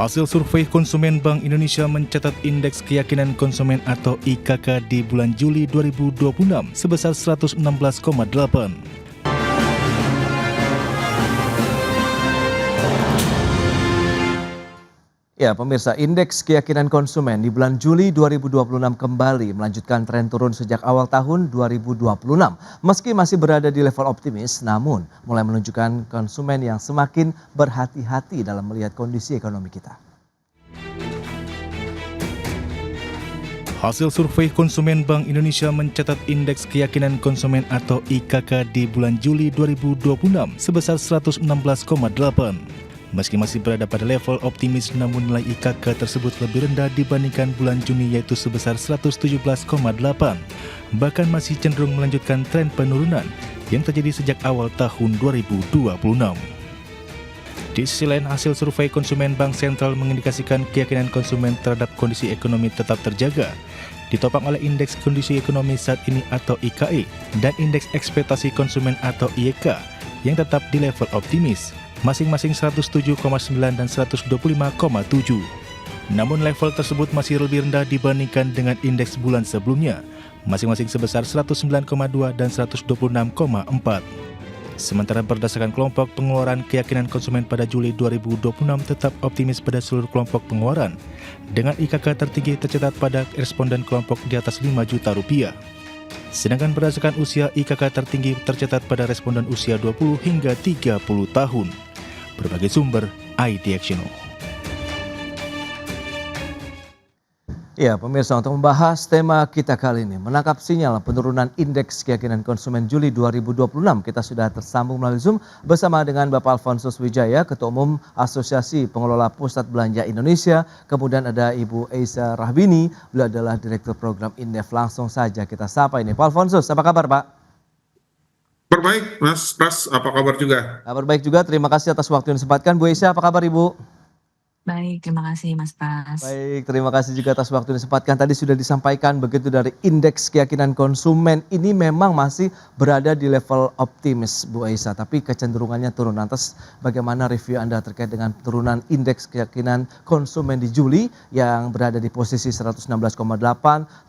Hasil survei konsumen Bank Indonesia mencatat indeks keyakinan konsumen atau IKK di bulan Juli 2026 sebesar 116,8. Ya, pemirsa, indeks keyakinan konsumen di bulan Juli 2026 kembali melanjutkan tren turun sejak awal tahun 2026. Meski masih berada di level optimis, namun mulai menunjukkan konsumen yang semakin berhati-hati dalam melihat kondisi ekonomi kita. Hasil survei konsumen Bank Indonesia mencatat indeks keyakinan konsumen atau IKK di bulan Juli 2026 sebesar 116,8. Meski masih berada pada level optimis, namun nilai IKK tersebut lebih rendah dibandingkan bulan Juni yaitu sebesar 117,8. Bahkan masih cenderung melanjutkan tren penurunan yang terjadi sejak awal tahun 2026. Di sisi lain, hasil survei konsumen Bank Sentral mengindikasikan keyakinan konsumen terhadap kondisi ekonomi tetap terjaga, ditopang oleh indeks kondisi ekonomi saat ini atau IKE dan indeks ekspektasi konsumen atau IEK yang tetap di level optimis, masing-masing 107,9 dan 125,7. Namun level tersebut masih lebih rendah dibandingkan dengan indeks bulan sebelumnya, masing-masing sebesar 109,2 dan 126,4. Sementara berdasarkan kelompok pengeluaran, keyakinan konsumen pada Juli 2026 tetap optimis pada seluruh kelompok pengeluaran, dengan IKK tertinggi tercatat pada responden kelompok di atas 5 juta rupiah. Sedangkan berdasarkan usia, IKK tertinggi tercatat pada responden usia 20 hingga 30 tahun. Berbagai sumber, IDXNO. Ya, pemirsa, untuk membahas tema kita kali ini, menangkap sinyal penurunan indeks keyakinan konsumen Juli 2026, kita sudah tersambung melalui Zoom bersama dengan Bapak Alfonsus Wijaya, Ketua Umum Asosiasi Pengelola Pusat Belanja Indonesia. Kemudian ada Ibu Eisa Rahbini, beliau adalah Direktur Program Indef. Langsung saja kita sapa ini. Pak Alfonsus, apa kabar Pak? Baik, Mas Pras, apa kabar juga? Kabar baik juga, terima kasih atas waktu yang disempatkan. Bu Eisa, apa kabar Ibu? Baik, terima kasih Mas Pras. Baik, terima kasih juga atas waktu yang disempatkan. Tadi sudah disampaikan begitu dari indeks keyakinan konsumen ini memang masih berada di level optimis Bu Aisyah, tapi kecenderungannya turun. Lantas bagaimana review Anda terkait dengan turunan indeks keyakinan konsumen di Juli yang berada di posisi 116,8,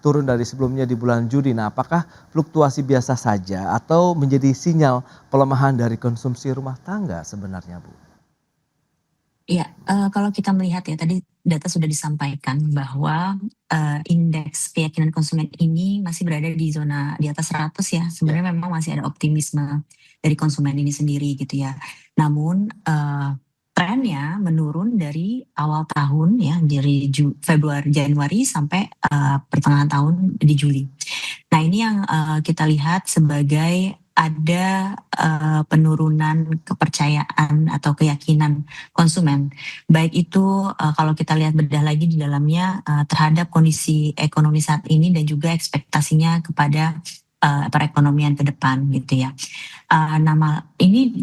turun dari sebelumnya di bulan Juni. Nah, apakah fluktuasi biasa saja atau menjadi sinyal pelemahan dari konsumsi rumah tangga sebenarnya Bu? Iya, kalau kita melihat ya tadi data sudah disampaikan bahwa indeks keyakinan konsumen ini masih berada di zona di atas 100 ya. Sebenarnya memang masih ada optimisme dari konsumen ini sendiri gitu ya. Namun trennya menurun dari awal tahun ya, dari Januari sampai pertengahan tahun di Juli. Nah, ini yang kita lihat sebagai ada penurunan kepercayaan atau keyakinan konsumen. Baik itu kalau kita lihat bedah lagi di dalamnya terhadap kondisi ekonomi saat ini dan juga ekspektasinya kepada perekonomian ke depan gitu ya. Nama ini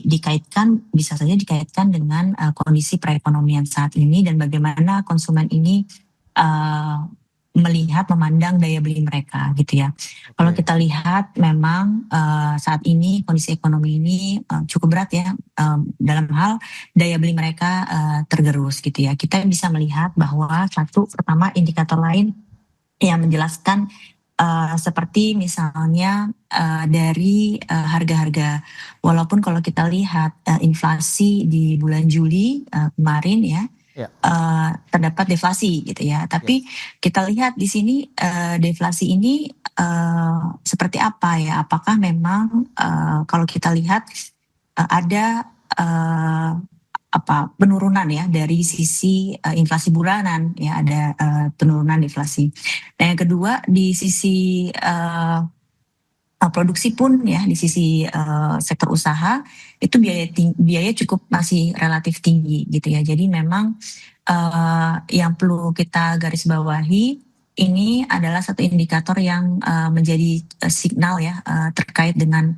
dikaitkan, bisa saja dikaitkan dengan kondisi perekonomian saat ini dan bagaimana konsumen ini melihat, memandang daya beli mereka gitu ya. Kalau kita lihat memang saat ini kondisi ekonomi ini cukup berat ya, dalam hal daya beli mereka tergerus gitu ya. Kita bisa melihat bahwa satu pertama indikator lain yang menjelaskan seperti misalnya dari harga-harga, walaupun kalau kita lihat inflasi di bulan Juli kemarin ya, terdapat deflasi gitu ya. Tapi kita lihat di sini deflasi ini seperti apa ya? Apakah memang kalau kita lihat ada penurunan ya dari sisi inflasi bulanan ya, ada penurunan deflasi. Nah, yang kedua di sisi produksi pun ya, di sisi sektor usaha itu biaya cukup masih relatif tinggi gitu ya. Jadi memang yang perlu kita garis bawahi ini adalah satu indikator yang menjadi signal ya terkait dengan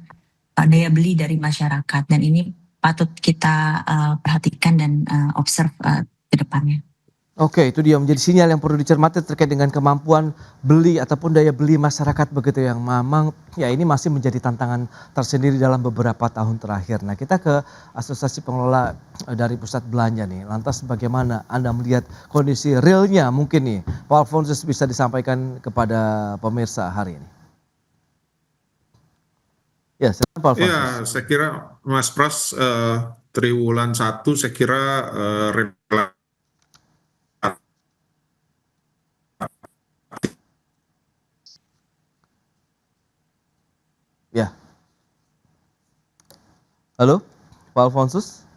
daya beli dari masyarakat, dan ini patut kita perhatikan dan observe ke depannya. Oke, itu dia menjadi sinyal yang perlu dicermati terkait dengan kemampuan beli ataupun daya beli masyarakat begitu yang memang ya ini masih menjadi tantangan tersendiri dalam beberapa tahun terakhir. Nah, kita ke Asosiasi Pengelola dari Pusat Belanja nih. Lantas bagaimana Anda melihat kondisi realnya mungkin nih, Pak Alfonsus bisa disampaikan kepada pemirsa hari ini. Ya, silakan Pak Ya, Alfonsus. saya kira Mas Pras, triwulan 1 saya kira relatif Ya, halo Pak Alfonsus.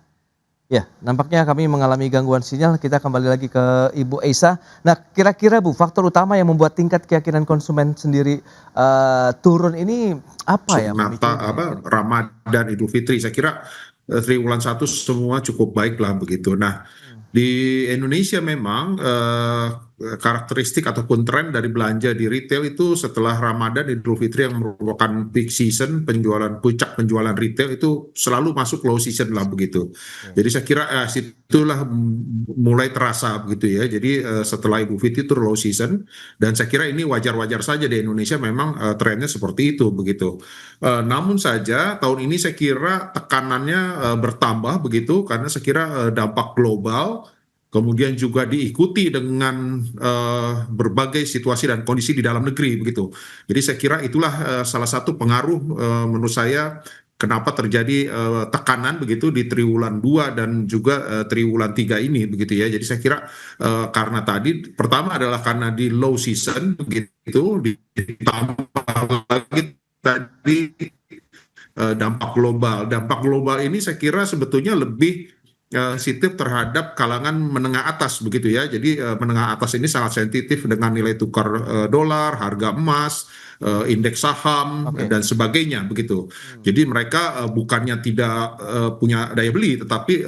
Ya, nampaknya kami mengalami gangguan sinyal. Kita kembali lagi ke Ibu Eisa. Nah, kira-kira Bu, faktor utama yang membuat tingkat keyakinan konsumen sendiri turun ini apa ya memicunya ya kira-kira? Ramadan, Idul Fitri. Saya kira triwulan 1 semua cukup baik lah begitu. Nah, di Indonesia memang karakteristik ataupun tren dari belanja di retail itu setelah Ramadan, Idul Fitri yang merupakan peak season puncak penjualan retail itu selalu masuk low season lah begitu. Jadi saya kira situlah mulai terasa begitu ya. Jadi setelah Idul Fitri itu low season dan saya kira ini wajar-wajar saja di Indonesia memang trennya seperti itu begitu. Namun saja tahun ini saya kira tekanannya bertambah begitu karena saya kira dampak global kemudian juga diikuti dengan berbagai situasi dan kondisi di dalam negeri begitu. Jadi saya kira itulah salah satu pengaruh menurut saya kenapa terjadi tekanan begitu di triwulan 2 dan juga triwulan 3 ini begitu ya. Jadi saya kira karena tadi pertama adalah karena di low season begitu ditambah lagi tadi dampak global. Dampak global ini saya kira sebetulnya lebih sensitif terhadap kalangan menengah atas begitu ya. Jadi menengah atas ini sangat sensitif dengan nilai tukar dolar, harga emas, indeks saham Oke. dan sebagainya begitu. Jadi mereka bukannya tidak punya daya beli, tetapi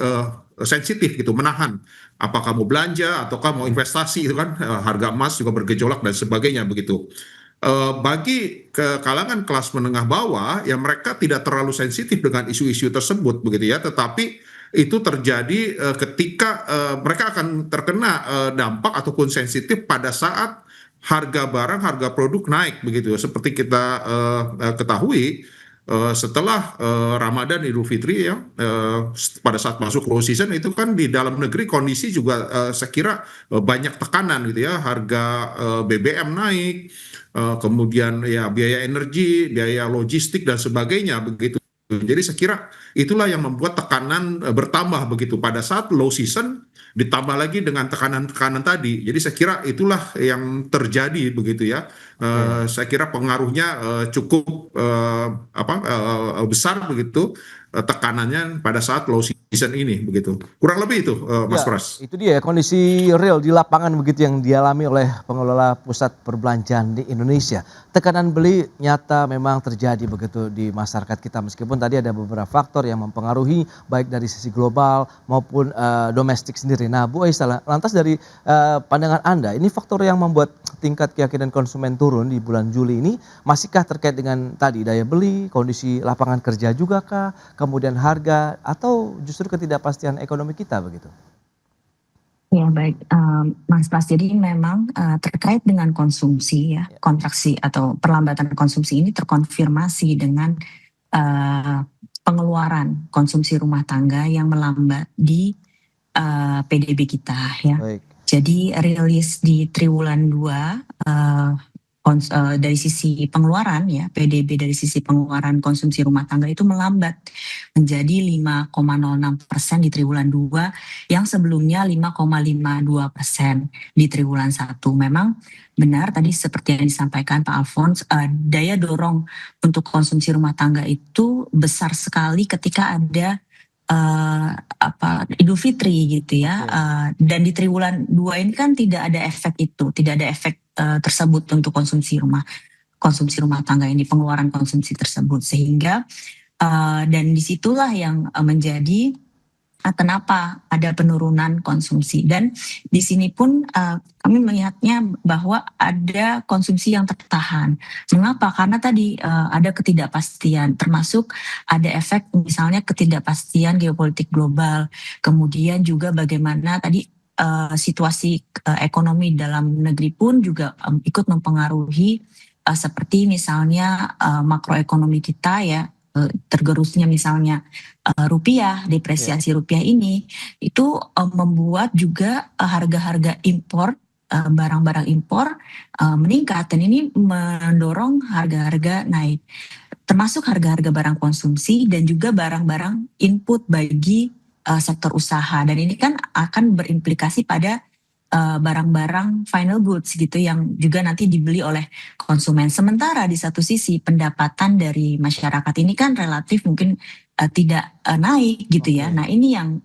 sensitif gitu, menahan. Apakah mau belanja ataukah mau investasi itu kan harga emas juga bergejolak dan sebagainya begitu. Bagi ke kalangan kelas menengah bawah, ya mereka tidak terlalu sensitif dengan isu-isu tersebut begitu ya, tetapi itu terjadi ketika mereka akan terkena dampak ataupun sensitif pada saat harga barang, harga produk naik begitu. Seperti kita ketahui setelah Ramadan Idul Fitri ya pada saat masuk low season itu kan di dalam negeri kondisi juga saya kira banyak tekanan gitu ya, harga BBM naik, kemudian ya biaya energi, biaya logistik dan sebagainya begitu. Jadi saya kira itulah yang membuat tekanan bertambah begitu pada saat low season ditambah lagi dengan tekanan-tekanan tadi. Jadi saya kira itulah yang terjadi begitu ya. Saya kira pengaruhnya cukup besar begitu tekanannya pada saat low season ini begitu. Kurang lebih itu Mas Ya, Pras. itu dia kondisi real di lapangan begitu yang dialami oleh pengelola pusat perbelanjaan di Indonesia. Tekanan beli nyata memang terjadi begitu di masyarakat kita meskipun tadi ada beberapa faktor yang mempengaruhi baik dari sisi global maupun domestik sendiri. Nah, Bu Aisyah, lantas dari pandangan Anda, ini faktor yang membuat tingkat keyakinan konsumen turun di bulan Juli ini masihkah terkait dengan tadi daya beli, kondisi lapangan kerja juga kah, kemudian harga atau justru ketidakpastian ekonomi kita begitu? Ya baik, Mas Pras. Jadi memang terkait dengan konsumsi ya, kontraksi atau perlambatan konsumsi ini terkonfirmasi dengan pengeluaran konsumsi rumah tangga yang melambat di PDB kita ya. Baik. Jadi rilis di triwulan 2 dari sisi pengeluaran ya, PDB dari sisi pengeluaran konsumsi rumah tangga itu melambat menjadi 5,06% di triwulan 2 yang sebelumnya 5,52% di triwulan 1. Memang benar tadi seperti yang disampaikan Pak Alfons, daya dorong untuk konsumsi rumah tangga itu besar sekali ketika ada Idul Fitri gitu ya. Dan di triwulan 2 ini kan tidak ada efek itu, tidak ada efek tersebut untuk konsumsi rumah tangga ini, pengeluaran konsumsi tersebut, sehingga dan disitulah yang menjadi kenapa ada penurunan konsumsi. Dan di sini pun kami melihatnya bahwa ada konsumsi yang tertahan. Mengapa? Karena tadi ada ketidakpastian, termasuk ada efek misalnya ketidakpastian geopolitik global, kemudian juga bagaimana tadi situasi ekonomi dalam negeri pun juga ikut mempengaruhi seperti misalnya makroekonomi kita ya, tergerusnya misalnya rupiah, depresiasi rupiah ini itu membuat juga harga-harga impor, barang-barang impor meningkat, dan ini mendorong harga-harga naik, termasuk harga-harga barang konsumsi dan juga barang-barang input bagi sektor usaha, dan ini kan akan berimplikasi pada barang-barang final goods gitu yang juga nanti dibeli oleh konsumen. Sementara di satu sisi pendapatan dari masyarakat ini kan relatif mungkin tidak naik gitu ya. Nah ini yang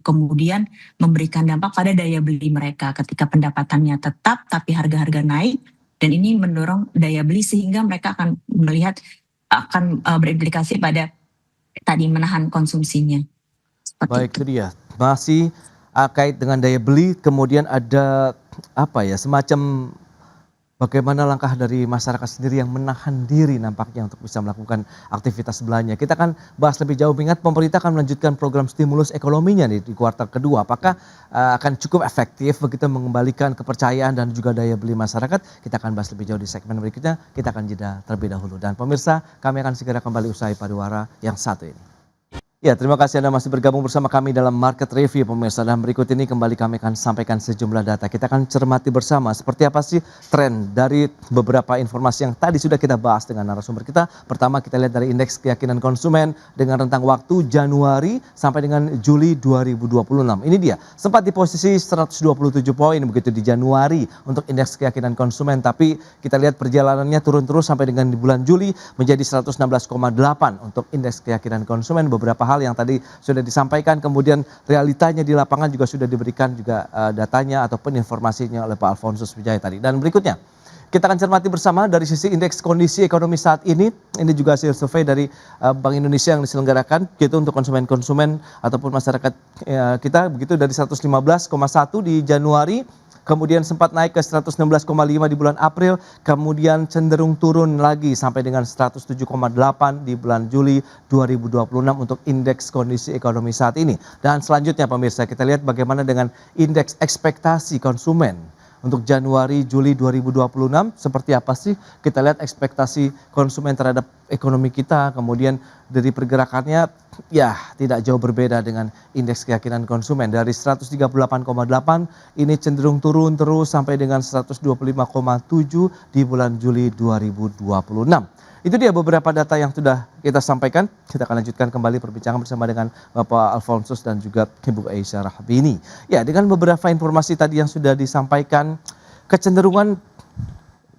kemudian memberikan dampak pada daya beli mereka ketika pendapatannya tetap tapi harga-harga naik, dan ini mendorong daya beli sehingga mereka akan melihat akan berimplikasi pada tadi menahan konsumsinya. Seperti Baik, itu. itu dia. Masih kait dengan daya beli, kemudian ada apa ya, semacam bagaimana langkah dari masyarakat sendiri yang menahan diri nampaknya untuk bisa melakukan aktivitas belanja. Kita akan bahas lebih jauh, mengingat pemerintah akan melanjutkan program stimulus ekonominya nih di kuartal kedua. Apakah akan cukup efektif begitu mengembalikan kepercayaan dan juga daya beli masyarakat? Kita akan bahas lebih jauh di segmen berikutnya. Kita akan jeda terlebih dahulu. Dan pemirsa, kami akan segera kembali usai pariwara yang satu ini. Ya, terima kasih Anda masih bergabung bersama kami dalam Market Review pemirsa. Dan berikut ini kembali kami akan sampaikan sejumlah data. Kita akan cermati bersama seperti apa sih tren dari beberapa informasi yang tadi sudah kita bahas dengan narasumber kita. Pertama kita lihat dari indeks keyakinan konsumen dengan rentang waktu Januari sampai dengan Juli 2026. Ini dia, sempat di posisi 127 poin begitu di Januari untuk indeks keyakinan konsumen. Tapi kita lihat perjalanannya turun terus sampai dengan di bulan Juli menjadi 116,8 untuk indeks keyakinan konsumen. Beberapa hal yang tadi sudah disampaikan, kemudian realitanya di lapangan juga sudah diberikan juga datanya ataupun informasinya oleh Pak Alfonsus Wijaya tadi. Dan berikutnya kita akan cermati bersama dari sisi indeks kondisi ekonomi saat ini. Ini juga hasil survei dari Bank Indonesia yang diselenggarakan gitu untuk konsumen-konsumen ataupun masyarakat kita begitu, dari 115,1 di Januari, kemudian sempat naik ke 116,5 di bulan April, kemudian cenderung turun lagi sampai dengan 107,8 di bulan Juli 2026 untuk indeks kondisi ekonomi saat ini. Dan selanjutnya pemirsa, kita lihat bagaimana dengan indeks ekspektasi konsumen untuk Januari Juli 2026, seperti apa sih? Kita lihat ekspektasi konsumen terhadap ekonomi kita, kemudian dari pergerakannya ya tidak jauh berbeda dengan indeks keyakinan konsumen. Dari 138,8 ini cenderung turun terus sampai dengan 125,7 di bulan Juli 2026. Itu dia beberapa data yang sudah kita sampaikan. Kita akan lanjutkan kembali perbincangan bersama dengan Bapak Alfonsus dan juga Ibu Aisyah Rahbini. Ya, dengan beberapa informasi tadi yang sudah disampaikan, kecenderungan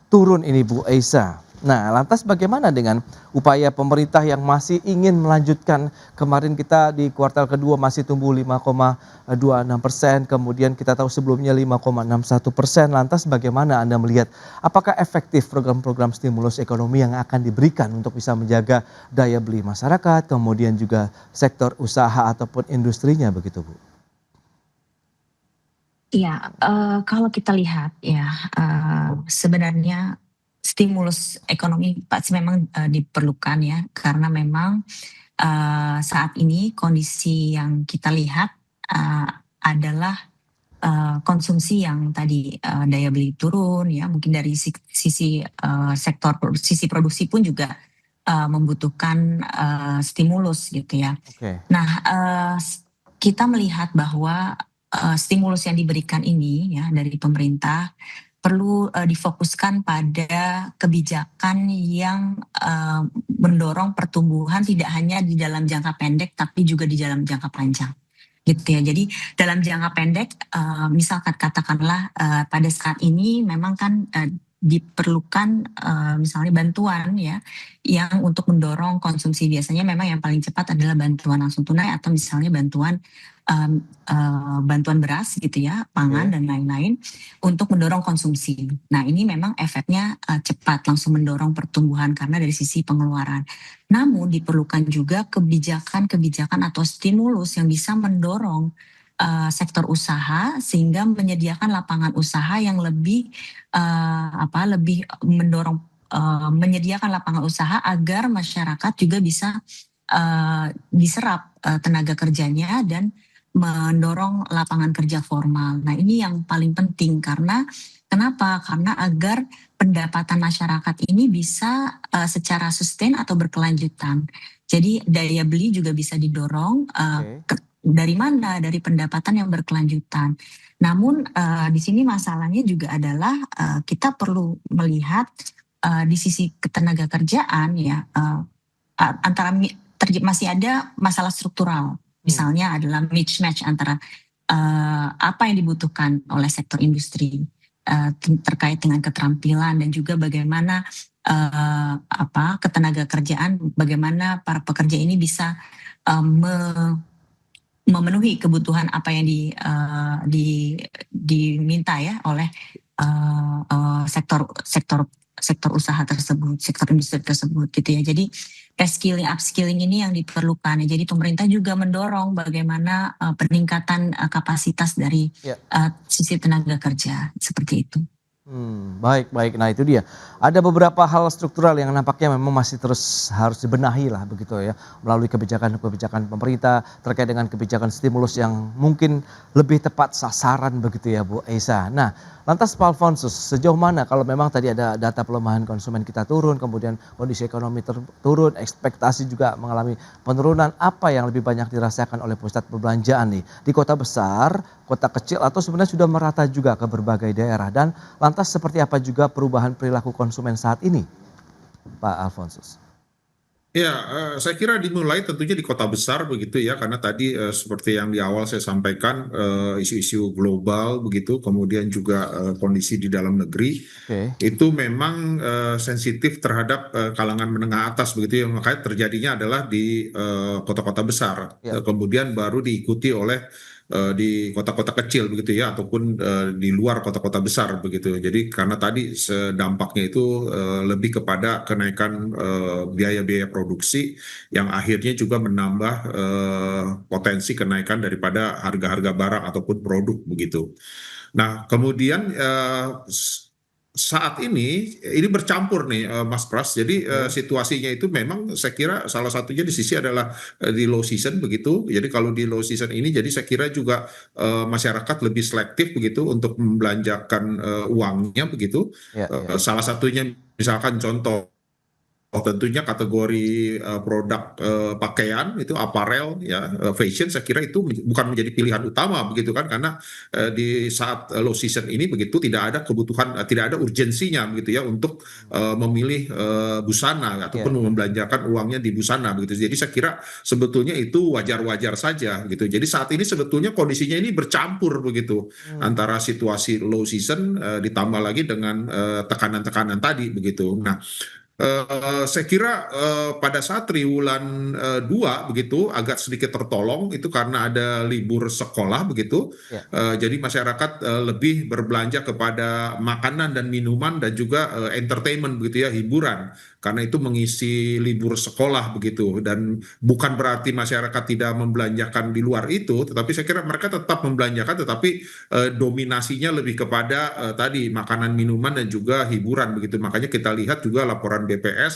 turun ini Bu Aisyah. Nah, lantas bagaimana dengan upaya pemerintah yang masih ingin melanjutkan? Kemarin kita di kuartal kedua masih tumbuh 5,26%, kemudian kita tahu sebelumnya 5,61%. Lantas bagaimana Anda melihat apakah efektif program-program stimulus ekonomi yang akan diberikan untuk bisa menjaga daya beli masyarakat, kemudian juga sektor usaha ataupun industrinya begitu Bu? Ya, kalau kita lihat ya, sebenarnya stimulus ekonomi pasti memang diperlukan ya, karena memang saat ini kondisi yang kita lihat adalah konsumsi yang tadi daya beli turun ya, mungkin dari sisi sektor sisi produksi pun juga membutuhkan stimulus gitu ya. Oke. Nah, kita melihat bahwa stimulus yang diberikan ini ya dari pemerintah perlu difokuskan pada kebijakan yang mendorong pertumbuhan tidak hanya di dalam jangka pendek tapi juga di dalam jangka panjang gitu ya. Jadi dalam jangka pendek misalkan katakanlah pada saat ini memang kan diperlukan misalnya bantuan ya yang untuk mendorong konsumsi. Biasanya memang yang paling cepat adalah bantuan langsung tunai atau misalnya bantuan bantuan beras gitu ya, pangan dan lain-lain untuk mendorong konsumsi. Nah ini memang efeknya cepat langsung mendorong pertumbuhan karena dari sisi pengeluaran. Namun diperlukan juga kebijakan-kebijakan atau stimulus yang bisa mendorong sektor usaha sehingga menyediakan lapangan usaha yang lebih lebih mendorong menyediakan lapangan usaha agar masyarakat juga bisa diserap tenaga kerjanya dan mendorong lapangan kerja formal. Nah, ini yang paling penting karena kenapa? Karena agar pendapatan masyarakat ini bisa secara sustain atau berkelanjutan. Jadi daya beli juga bisa didorong dari mana? Dari pendapatan yang berkelanjutan. Namun di sini masalahnya juga adalah kita perlu melihat di sisi ketenaga kerjaan ya antara masih ada masalah struktural. Misalnya adalah mismatch antara apa yang dibutuhkan oleh sektor industri terkait dengan keterampilan dan juga bagaimana ketenaga kerjaan, bagaimana para pekerja ini bisa memenuhi kebutuhan apa yang diminta ya oleh sektor usaha tersebut, sektor industri tersebut gitu ya. Jadi reskilling, upskilling ini yang diperlukan. Jadi pemerintah juga mendorong bagaimana peningkatan kapasitas dari sisi tenaga kerja seperti itu. Baik. Nah itu dia. Ada beberapa hal struktural yang nampaknya memang masih terus harus dibenahi lah begitu ya. Melalui kebijakan pemerintah terkait dengan kebijakan stimulus yang mungkin lebih tepat sasaran begitu ya Bu Eisa. Nah lantas Pak Alfonsus, sejauh mana kalau memang tadi ada data pelemahan konsumen kita turun, kemudian kondisi ekonomi turun, ekspektasi juga mengalami penurunan, apa yang lebih banyak dirasakan oleh pusat perbelanjaan nih? Di kota besar, kota kecil atau sebenarnya sudah merata juga ke berbagai daerah? Dan lantas seperti apa juga perubahan perilaku konsumen saat ini, Pak Alfonsus? Ya, saya kira dimulai tentunya di kota besar begitu ya, karena tadi seperti yang di awal saya sampaikan isu-isu global begitu, kemudian juga kondisi di dalam negeri itu memang sensitif terhadap kalangan menengah atas begitu ya, makanya terjadinya adalah di kota-kota besar, kemudian baru diikuti oleh di kota-kota kecil begitu ya, ataupun di luar kota-kota besar begitu. Jadi karena tadi dampaknya itu lebih kepada kenaikan biaya-biaya produksi yang akhirnya juga menambah potensi kenaikan daripada harga-harga barang ataupun produk begitu. Nah, kemudian saat ini bercampur nih Mas Pras. Jadi situasinya itu memang saya kira salah satunya di sisi adalah di low season begitu. Jadi kalau di low season ini jadi saya kira juga masyarakat lebih selektif begitu untuk membelanjakan uangnya begitu. Salah satunya misalkan contoh tentunya kategori produk pakaian itu aparel ya, fashion saya kira itu bukan menjadi pilihan utama begitu kan, karena di saat low season ini begitu tidak ada kebutuhan, tidak ada urgensinya begitu ya untuk memilih busana ataupun membelanjakan uangnya di busana begitu. Jadi saya kira sebetulnya itu wajar-wajar saja gitu. Jadi saat ini sebetulnya kondisinya ini bercampur begitu antara situasi low season ditambah lagi dengan tekanan-tekanan tadi begitu. Nah, saya kira pada saat triwulan 2 begitu agak sedikit tertolong itu karena ada libur sekolah begitu. Jadi masyarakat lebih berbelanja kepada makanan dan minuman dan juga entertainment begitu ya, hiburan. Karena itu mengisi libur sekolah begitu, dan bukan berarti masyarakat tidak membelanjakan di luar itu, tetapi saya kira mereka tetap membelanjakan, tetapi dominasinya lebih kepada tadi makanan, minuman dan juga hiburan begitu. Makanya kita lihat juga laporan BPS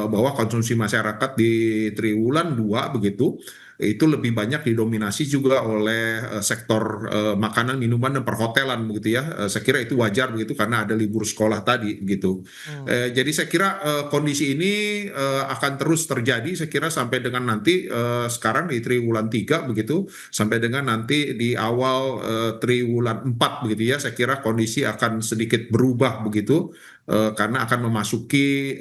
bahwa konsumsi masyarakat di triwulan 2 begitu itu lebih banyak didominasi juga oleh sektor makanan, minuman dan perhotelan begitu ya. Saya kira itu wajar begitu karena ada libur sekolah tadi gitu. Jadi saya kira kondisi ini akan terus terjadi saya kira sampai dengan nanti sekarang di triwulan 3 begitu sampai dengan nanti di awal triwulan 4 begitu ya. Saya kira kondisi akan sedikit berubah begitu. Karena akan memasuki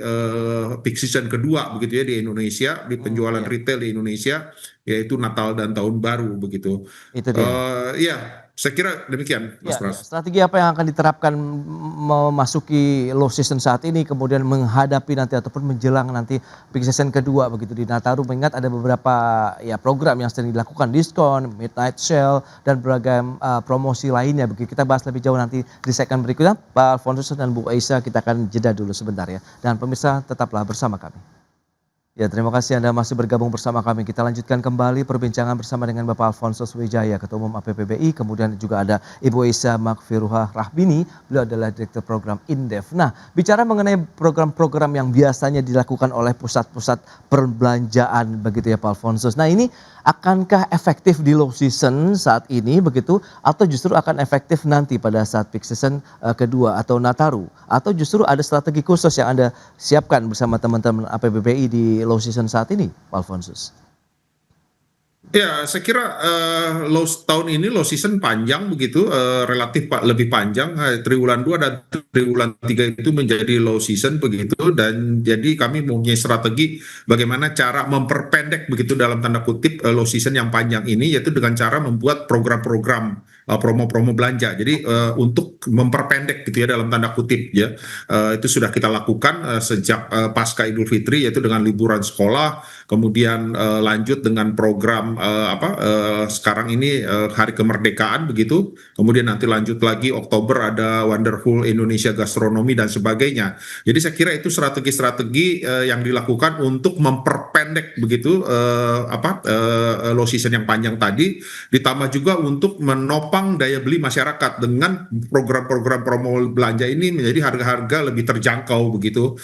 peak season kedua begitu ya di Indonesia, di penjualan retail di Indonesia, yaitu Natal dan Tahun Baru begitu. Itu dia. Iya, saya kira demikian, Mas Pras. Strategi apa yang akan diterapkan memasuki low season saat ini, kemudian menghadapi nanti ataupun menjelang nanti peak season kedua begitu di Nataru? Mengingat ada beberapa program yang sedang dilakukan, diskon, midnight sale dan beragam promosi lainnya begitu. Kita bahas lebih jauh nanti di segmen berikutnya. Pak Alfonsus dan Bu Eisa, kita akan jeda dulu sebentar ya. Dan pemirsa tetaplah bersama kami. Ya, terima kasih Anda masih bergabung bersama kami. Kita lanjutkan kembali perbincangan bersama dengan Bapak Alfonsus Wijaya, Ketua Umum APPBI. Kemudian juga ada Ibu Esa Makfiruhah Rahbini, beliau adalah Direktur Program Indef. Nah, bicara mengenai program-program yang biasanya dilakukan oleh pusat-pusat perbelanjaan begitu ya Pak Alfonsus. Nah, ini akankah efektif di low season saat ini begitu, atau justru akan efektif nanti pada saat peak season kedua atau Nataru, atau justru ada strategi khusus yang Anda siapkan bersama teman-teman APBBI di low season saat ini, Pak Alfonsus? Ya, saya kira tahun ini low season panjang begitu, relatif lebih panjang. Triwulan 2 dan triwulan 3 itu menjadi low season begitu, dan jadi kami mempunyai strategi bagaimana cara memperpendek begitu dalam tanda kutip low season yang panjang ini, yaitu dengan cara membuat program-program promo-promo belanja. Jadi untuk memperpendek gitu ya dalam tanda kutip ya, itu sudah kita lakukan sejak pasca Idul Fitri, yaitu dengan liburan sekolah, kemudian lanjut dengan program sekarang ini Hari Kemerdekaan begitu, kemudian nanti lanjut lagi Oktober ada Wonderful Indonesia Gastronomi dan sebagainya. Jadi saya kira itu strategi-strategi yang dilakukan untuk memperpendek begitu low season yang panjang tadi, ditambah juga untuk menopang daya beli masyarakat dengan program-program promo belanja ini menjadi harga-harga lebih terjangkau begitu.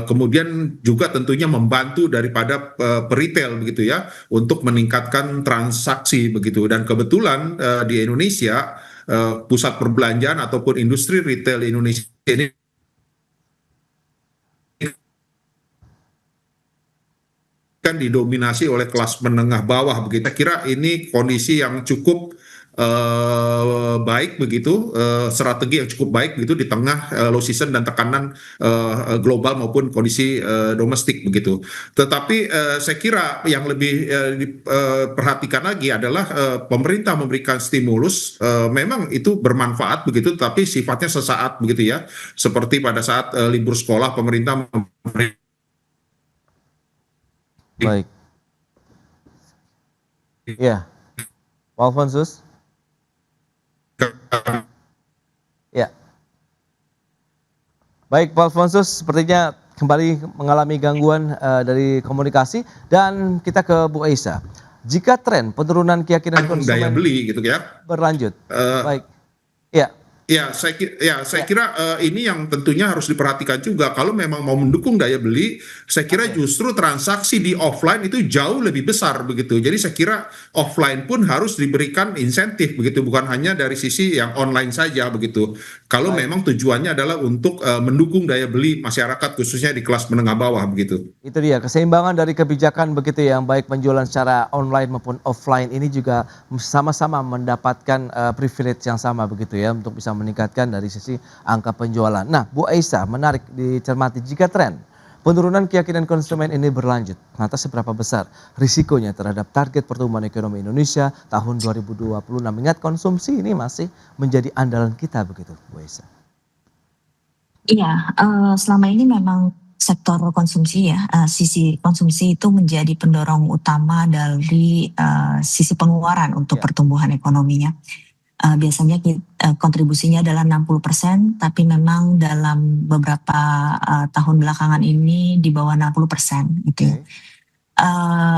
Kemudian juga tentunya membantu daripada peritel begitu ya untuk meningkatkan transaksi begitu, dan kebetulan di Indonesia pusat perbelanjaan ataupun industri retail Indonesia ini kan didominasi oleh kelas menengah bawah begitu. Saya kira ini kondisi yang cukup baik begitu, strategi yang cukup baik begitu di tengah low season dan tekanan global maupun kondisi domestik begitu. Tetapi saya kira yang lebih diperhatikan lagi adalah pemerintah memberikan stimulus, memang itu bermanfaat begitu, tapi sifatnya sesaat begitu ya. Seperti pada saat libur sekolah pemerintah memberi. Baik. Ya, Pak Alfonsus. Ya. Baik, Pak Alfonsus, sepertinya kembali mengalami gangguan dari komunikasi, dan kita ke Bu Esa. Jika tren penurunan keyakinan Daya konsumen beli gitu ya. berlanjut, baik. Ya, Ya, saya kira ini yang tentunya harus diperhatikan juga. Kalau memang mau mendukung daya beli, saya kira justru transaksi di offline itu jauh lebih besar begitu. Jadi saya kira offline pun harus diberikan insentif begitu, bukan hanya dari sisi yang online saja begitu. Kalau memang tujuannya adalah untuk mendukung daya beli masyarakat khususnya di kelas menengah bawah begitu. itu dia keseimbangan dari kebijakan begitu ya, yang baik penjualan secara online maupun offline ini juga sama-sama mendapatkan privilege yang sama begitu ya, untuk bisa meningkatkan dari sisi angka penjualan. Nah, Bu Esa, menarik dicermati jika tren penurunan keyakinan konsumen ini berlanjut, lantas seberapa besar risikonya terhadap target pertumbuhan ekonomi Indonesia tahun 2026? Mengingat konsumsi ini masih menjadi andalan kita begitu, Bu Esa. Iya, selama ini memang sektor konsumsi ya, sisi konsumsi itu menjadi pendorong utama dari sisi pengeluaran untuk pertumbuhan ekonominya. Biasanya kontribusinya adalah 60%, tapi memang dalam beberapa tahun belakangan ini di bawah 60% gitu ya.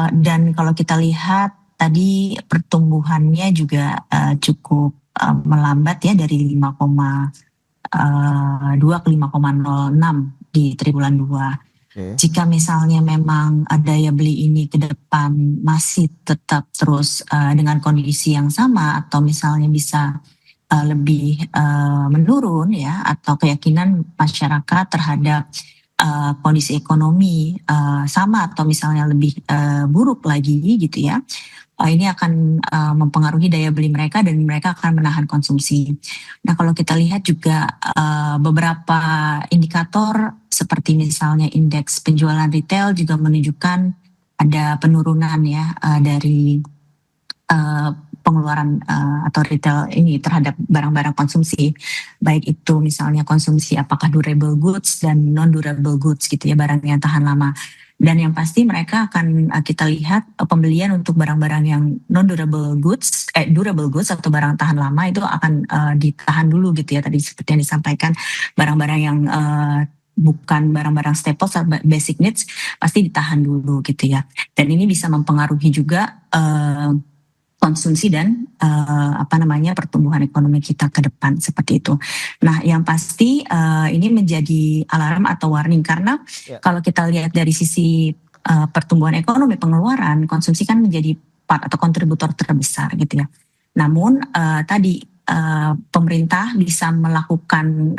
Dan kalau kita lihat tadi pertumbuhannya juga cukup melambat ya, dari 5,2 ke 5,06 di triwulan 2. Jika misalnya memang daya beli ini ke depan masih tetap terus dengan kondisi yang sama, atau misalnya bisa lebih menurun ya, atau keyakinan masyarakat terhadap kondisi ekonomi sama atau misalnya lebih buruk lagi gitu ya, ini akan mempengaruhi daya beli mereka dan mereka akan menahan konsumsi. Nah, kalau kita lihat juga beberapa indikator seperti misalnya indeks penjualan retail juga menunjukkan ada penurunan ya dari pengeluaran atau retail ini terhadap barang-barang konsumsi, baik itu misalnya konsumsi apakah durable goods dan non durable goods gitu ya, barang yang tahan lama. Dan yang pasti mereka akan kita lihat pembelian untuk barang-barang yang non durable goods, durable goods atau barang tahan lama itu akan ditahan dulu gitu ya, tadi seperti yang disampaikan, barang-barang yang bukan barang-barang staples atau basic needs pasti ditahan dulu gitu ya. Dan ini bisa mempengaruhi juga konsumsi dan pertumbuhan ekonomi kita ke depan seperti itu. Nah, yang pasti ini menjadi alarm atau warning karena kalau kita lihat dari sisi pertumbuhan ekonomi, pengeluaran, konsumsi kan menjadi part atau kontributor terbesar gitu ya. Namun tadi pemerintah bisa melakukan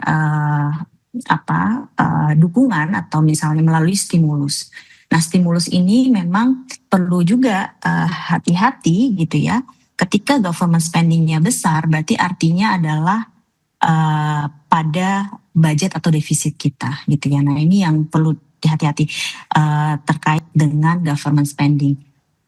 dukungan atau misalnya melalui stimulus. Nah, stimulus ini memang perlu juga hati-hati gitu ya. Ketika government spending-nya besar, berarti artinya adalah pada budget atau defisit kita gitu ya. Nah, ini yang perlu hati-hati terkait dengan government spending.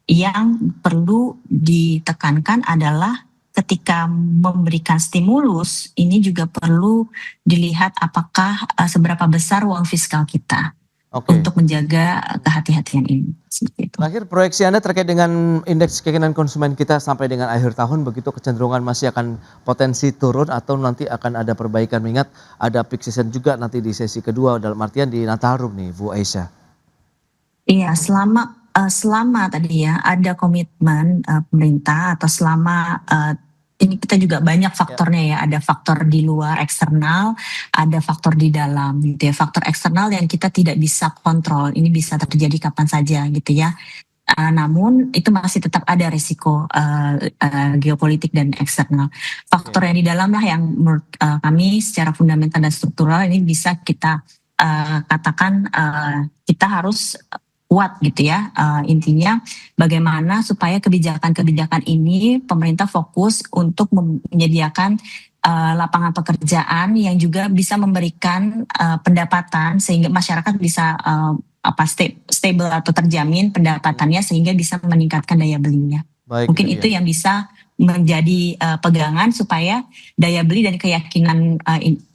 Yang perlu ditekankan adalah ketika memberikan stimulus, ini juga perlu dilihat apakah seberapa besar uang fiskal kita. Untuk menjaga kehati-hatian ini. Seperti itu. Terakhir, proyeksi Anda terkait dengan indeks keyakinan konsumen kita sampai dengan akhir tahun, begitu kecenderungan masih akan potensi turun atau nanti akan ada perbaikan, mengingat ada peak season juga nanti di sesi kedua dalam artian di Nataru nih Bu Aisyah. Iya, selama tadi ya ada komitmen pemerintah atau selama ini kita juga banyak faktornya ya, ada faktor di luar eksternal, ada faktor di dalam gitu ya. Faktor eksternal yang kita tidak bisa kontrol, ini bisa terjadi kapan saja gitu ya. Namun itu masih tetap ada risiko geopolitik dan eksternal. Faktor yang di dalam lah yang menurut kami secara fundamental dan struktural ini bisa kita katakan kita harus kuat gitu ya. Intinya bagaimana supaya kebijakan-kebijakan ini pemerintah fokus untuk menyediakan lapangan pekerjaan yang juga bisa memberikan pendapatan sehingga masyarakat bisa stable atau terjamin pendapatannya sehingga bisa meningkatkan daya belinya. Baik, mungkin itu yang bisa menjadi pegangan supaya daya beli dan keyakinan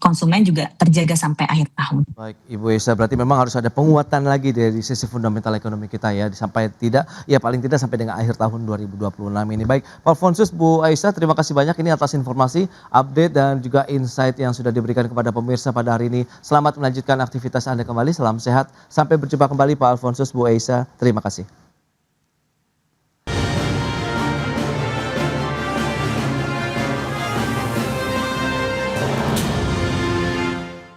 konsumen juga terjaga sampai akhir tahun. Baik, Ibu Aisyah, berarti memang harus ada penguatan lagi dari sisi fundamental ekonomi kita ya, sampai tidak, ya paling tidak sampai dengan akhir tahun 2026 ini. Baik, Pak Alfonsus, Bu Aisyah, terima kasih banyak ini atas informasi, update dan juga insight yang sudah diberikan kepada pemirsa pada hari ini. Selamat melanjutkan aktivitas Anda kembali, salam sehat, sampai berjumpa kembali Pak Alfonsus, Bu Aisyah, terima kasih.